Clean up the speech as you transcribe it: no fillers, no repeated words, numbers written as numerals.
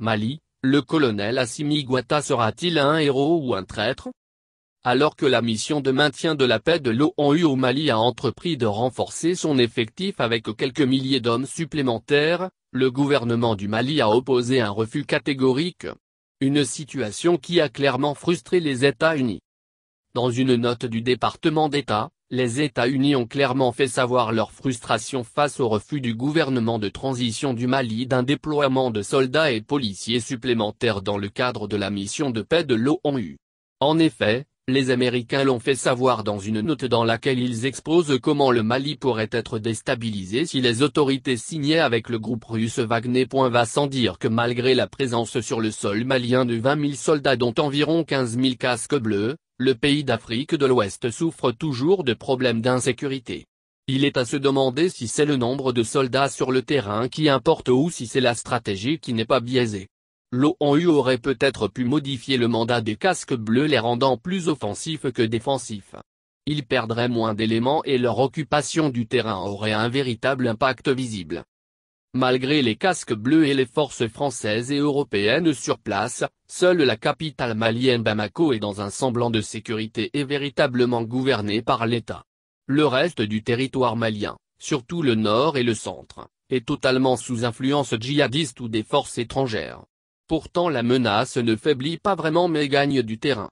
Mali, le colonel Assimi Goïta sera-t-il un héros ou un traître? Alors que la mission de maintien de la paix de l'ONU au Mali a entrepris de renforcer son effectif avec quelques milliers d'hommes supplémentaires, le gouvernement du Mali a opposé un refus catégorique. Une situation qui a clairement frustré les États-Unis. Dans une note du département d'État, les États-Unis ont clairement fait savoir leur frustration face au refus du gouvernement de transition du Mali d'un déploiement de soldats et policiers supplémentaires dans le cadre de la mission de paix de l'ONU. En effet, les Américains l'ont fait savoir dans une note dans laquelle ils exposent comment le Mali pourrait être déstabilisé si les autorités signaient avec le groupe russe Wagner. Va sans dire que malgré la présence sur le sol malien de 20 000 soldats dont environ 15 000 casques bleus, le pays d'Afrique de l'Ouest souffre toujours de problèmes d'insécurité. Il est à se demander si c'est le nombre de soldats sur le terrain qui importe ou si c'est la stratégie qui n'est pas biaisée. L'ONU aurait peut-être pu modifier le mandat des casques bleus les rendant plus offensifs que défensifs. Ils perdraient moins d'éléments et leur occupation du terrain aurait un véritable impact visible. Malgré les casques bleus et les forces françaises et européennes sur place, seule la capitale malienne Bamako est dans un semblant de sécurité et véritablement gouvernée par l'État. Le reste du territoire malien, surtout le nord et le centre, est totalement sous influence djihadiste ou des forces étrangères. Pourtant la menace ne faiblit pas vraiment mais gagne du terrain.